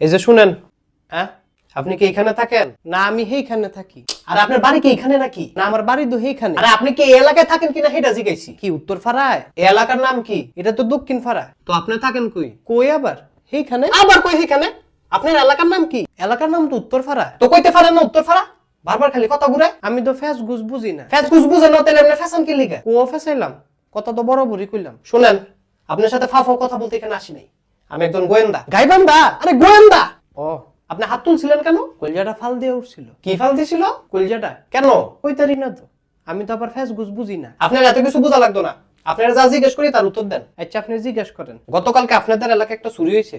এই যে শুনেন, হ্যাঁ আপনি কি এখানে থাকেন? না আমি এইখানে থাকি। আর আপনার বাড়ি কি এখানে নাকি? না আমার বাড়ি তো এইখানে। আরে আপনি কি এই এলাকায় থাকেন কিনা সেটা জিজ্ঞাসি। কি উত্তর ফাড়ায়? এই এলাকার নাম কি? এটা তো দক্ষিণ ফাড়া। তো আপনি থাকেন কই? কই আবার? এইখানে। আবার কই এইখানে? আপনার এলাকার নাম কি? এলাকার নাম তো উত্তর ফাড়া। তো কইতে পারেন না উত্তর ফাড়া? বারবার খালি কথা ঘুরে। আমি তো ফ্যাস গুজ বুঝি না। ফ্যাস গুজ বুঝেন না তাহলে আপনি ফ্যাশন কি লিখে? ও ফ্যাসাইলাম, কথা তো বরাবরই কইলাম। শুনেন, আপনার সাথে ফাফাও কথা বলতে এখানে আসি নাই। আমি একজন গোয়েন্দা। গাইবান্ধা? আরে গোয়েন্দা। ও আপনি হাত তুলছিলেন কেন? কলজাটা ফাল দিয়ে উঠছিল। কি ফাল দিছিল? কলজাটা। কেন? কইতারি না তো। আমি তো আবার ফ্যাস গুজ বুঝি না। আপনার এত কিছু বোঝা লাগতো না। আপনারা যা জিজ্ঞেস করি তার উত্তর দেন। আচ্ছা আপনি জিজ্ঞেস করেন। গতকালকে আপনাদের এলাকায় একটা চুরি হয়েছে,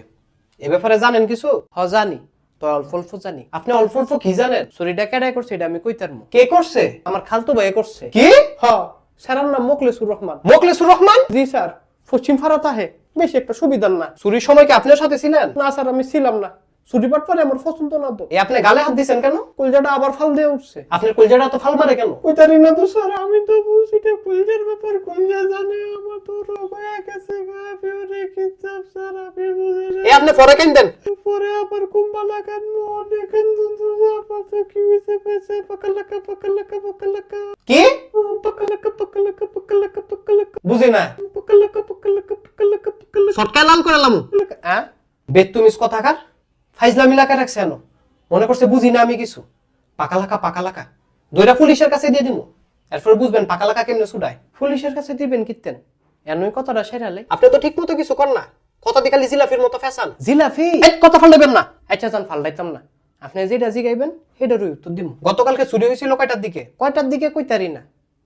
এ ব্যাপারে জানেন কিছু? হ জানি, তো অল্প অল্প জানি। আপনি অল্প অল্প কি জানেন? চুরিটা কেডাই করছে এটা আমি কইতারমু। কে করছে? আমার খালতো ভাই করছে। কি? হ, স্যারের নাম মোখলেসুর রহমান। মোখলেসুর রহমান? জি স্যার, পশ্চিম ফারাত আহে, বেশি একটা সুবিধার না। চুরির সময় কি আপনার সাথে ছিলেন? না স্যার আমি ছিলাম না। চুরি পাটপারে আমার পছন্দ না তো। আপনি গালে হাত দিছেন কেন? কলজাটা আবার ফাল দিয়ে উঠছে। আপনার কলজাটা তো ফাল মারে কেন? কইতারি না তো স্যার, আমি তো বুঝি এটা কলজার ব্যাপার। কলজা জানে আমার তো রোগ হয়ে গেছে গা, ফিরে কিচ্ছাপ স্যার আমি বুঝি না। আপনি পরে কেন দেন? পরে আবার কুম্বালা কেন অনেক আপা কি হইছে পেছে পাকালাকা পাকালাকা পাকালাকা। কি? পাকালাকা পাকালাকা পাকালাকা পাকালাকা। বুঝি না। পাকালাকা পাকালাকা পাকালাকা পাকালাকা। শর্টকাট লাল করে লামু। হ্যাঁ? বেতুমিস কথাকার। ফাইজলামি লাগা রাখছে কেন? মনে করছে বুঝি না আমি কিছু। পাকালাকা পাকালাকা দইরা পুলিশের কাছে দিয়ে দিমু, এরপর বুঝবেন পাকালাকা কেমনে ছুড়ায়। পুলিশের কাছে দিবেন কিতেন এনই কথাটা সেরালে। আপনি তো ঠিক মতো কিছু কর না, কথা দি খালি জিলাফির মতো ফ্যাশন। জিলাফি এক কথা ফালবেন না। আচ্ছা জান ফালদাইতাম না, আপনি যেটা জিগাইবেন সেটারই উত্তর দিমু। গতকালকে চুরি হয়েছিল কয়টার দিকে? কয়টার দিকে কইতারি না।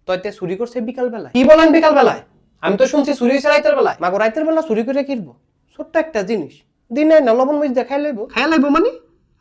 তইতে চুরি করছে বিকাল বেলায়। কি বলেন বিকাল বেলায়? আমি তো শুনছি চুরি হয়েছে রাতের বেলায়। মাগো রাতের বেলা চুরি করে কিনবো? ছোট্ট একটা জিনিস দিনে না লবণ মরিচ দেখাই লাইব। খাই লাইব মানে?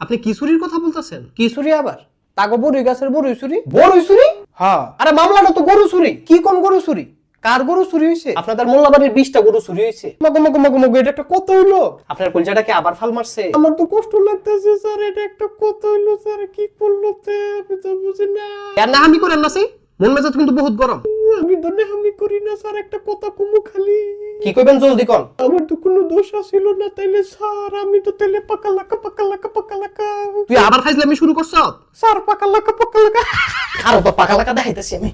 আপনি কি চুরির কথা বলতেছেন? কি চুরি আবার? তাগো বড়ই গাছের বড়ই চুরি। বড়ই চুরি? হ্যাঁ। আরে মামলাটা তো গরু চুরি। কি কোন গরু চুরি? কার গরু চুরি হইছে? আপনাদের মোল্লাবাড়ির 20টা গরু চুরি হইছে। মাগো মাগো মাগো মাগো, এটা একটা কত হইলো? আপনার কলজাটাকে আবার ফাল মারছে? আমার তো কষ্ট লাগতেছে স্যার, এটা একটা কত হইলো স্যার, কি করলো তে আমি তো বুঝি না। আর না আমি করেন না সে, মন মেজাজ কিন্তু বহুত গরম। আমি তো আমি করি না স্যার, একটা কথা কমু খালি। কি কইবেন জলদি কোন। আমার তো কোনো দোষ ছিল না তাইলে স্যার, আমি তো তাইলে পাকালাকা পাকালাকা পাকালাকা। তুই আবার ফাইজলামি শুরু করছ? স্যার পাকালাকা পাকালাকা। আর তো পাকালাকা দেখাইতেছি আমি।